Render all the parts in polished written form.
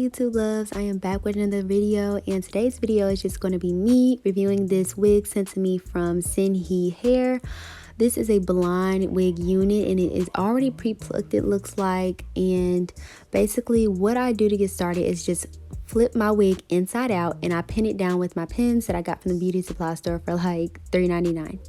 YouTube loves, I am back with another video, and today's video is just going to be me reviewing this wig sent to me from Cenhiee hair. This is a blonde wig unit and it is already pre-plucked, it looks like. And basically what I do to get started is just flip my wig inside out and I pin it down with my pins that I got from the beauty supply store for like $3.99.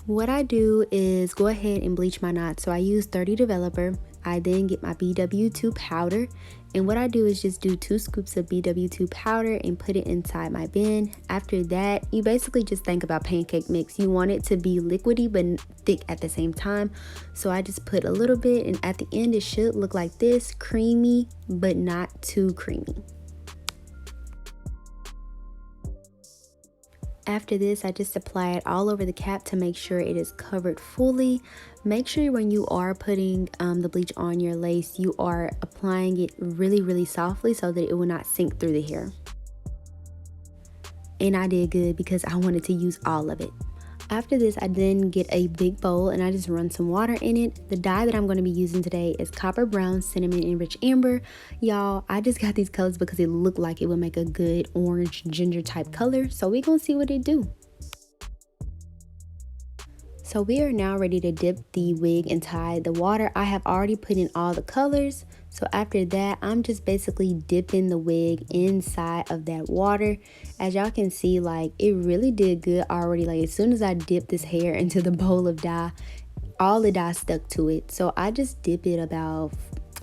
What I do is go ahead and bleach my knots. So I use 30 Developer. I then get my BW2 powder, and what I do is just do 2 scoops of BW2 powder and put it inside my bin. After that, you basically just think about pancake mix. You want it to be liquidy but thick at the same time. So I just put a little bit, and at the end it should look like this, creamy but not too creamy. After this, I just apply it all over the cap to make sure it is covered fully. Make sure when you are putting the bleach on your lace, you are applying it really softly so that it will not sink through the hair. And I did good because I wanted to use all of it. After this, I then get a big bowl and I just run some water in it. The dye that I'm going to be using today is Copper Brown, Cinnamon, and Rich Amber. Y'all, I just got these colors because it looked like it would make a good orange ginger type color. So we're going to see what it do. So we are now ready to dip the wig inside the water. I have already put in all the colors. So after that, I'm just basically dipping the wig inside of that water. As y'all can see, like, it really did good already. Like, as soon as I dipped this hair into the bowl of dye, all the dye stuck to it. So I just dip it about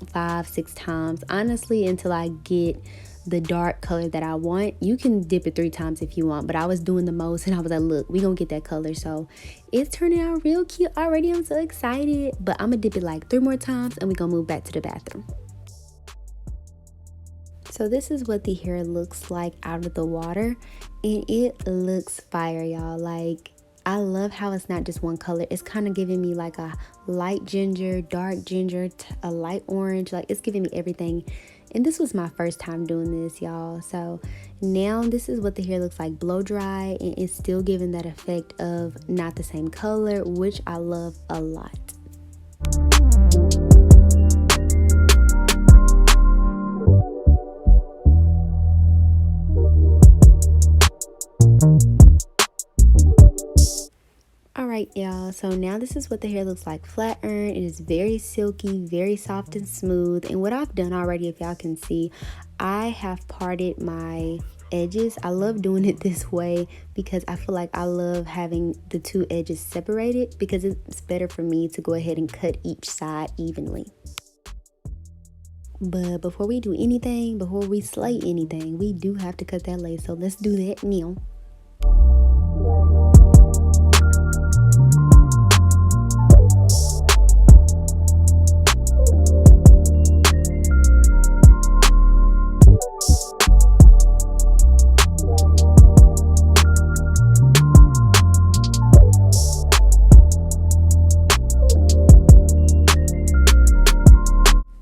5-6 times, honestly, until I get the dark color that I want. You can dip it 3 times if you want, but I was doing the most and I was like, look, we gonna get that color. So it's turning out real cute already. I'm so excited, but I'm gonna dip it like 3 more times and we gonna move back to the bathroom. So this is what the hair looks like out of the water, and it looks fire, y'all. Like, I love how it's not just one color. It's kind of giving me like a light ginger, dark ginger, a light orange. Like, it's giving me everything. And this was my first time doing this, y'all. So now this is what the hair looks like blow dry, and it's still giving that effect of not the same color, which I love a lot. Alright, y'all, so now this is what the hair looks like flat iron. It is very silky, very soft and smooth. And what I've done already, if y'all can see, I have parted my edges. I love doing it this way because I feel like I love having the 2 edges separated, because it's better for me to go ahead and cut each side evenly. But before we do anything, before we slay anything, we do have to cut that lace. So let's do that now.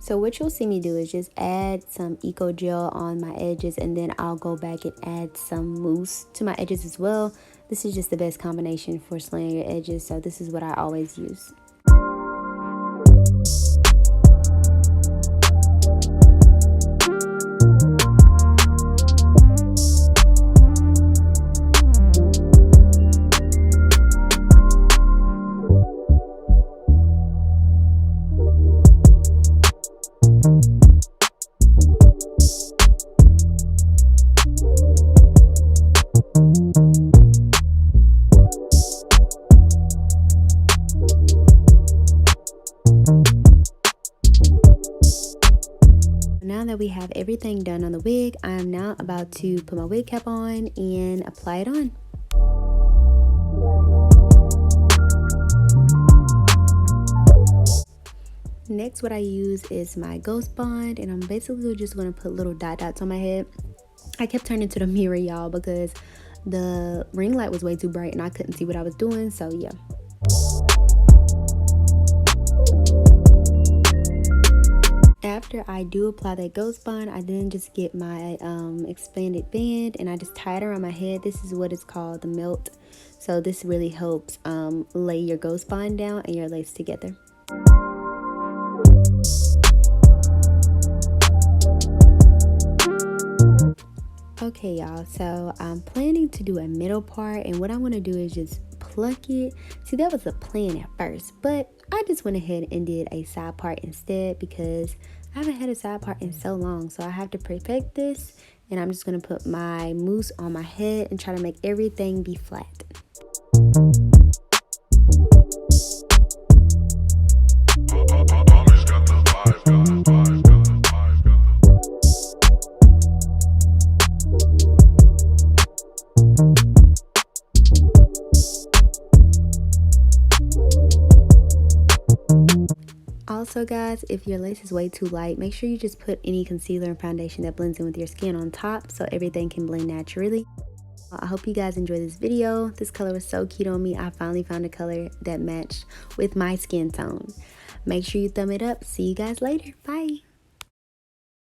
So what you'll see me do is just add some Eco Gel on my edges, and then I'll go back and add some mousse to my edges as well. This is just the best combination for slaying your edges, so this is what I always use. Now that we have everything done on the wig, I am now about to put my wig cap on and apply it on. Next, what I use is my Ghost Bond, and I'm basically just going to put little dot dots on my head. I kept turning to the mirror, y'all, because the ring light was way too bright and I couldn't see what I was doing, so yeah. After I do apply that Ghost Bond, I then just get my expanded band and I just tie it around my head. This is what it's called, the melt. So this really helps lay your Ghost Bond down and your lace together. Okay, y'all, so I'm planning to do a middle part, and what I want to do is just pluck it. See, that was a plan at first, but I just went ahead and did a side part instead because I haven't had a side part in so long, so I have to perfect this. And I'm just going to put my mousse on my head and try to make everything be flat. Also guys, if your lace is way too light, make sure you just put any concealer and foundation that blends in with your skin on top so everything can blend naturally. I hope you guys enjoyed this video. This color was so cute on me. I finally found a color that matched with my skin tone. Make sure you thumb it up. See you guys later. Bye.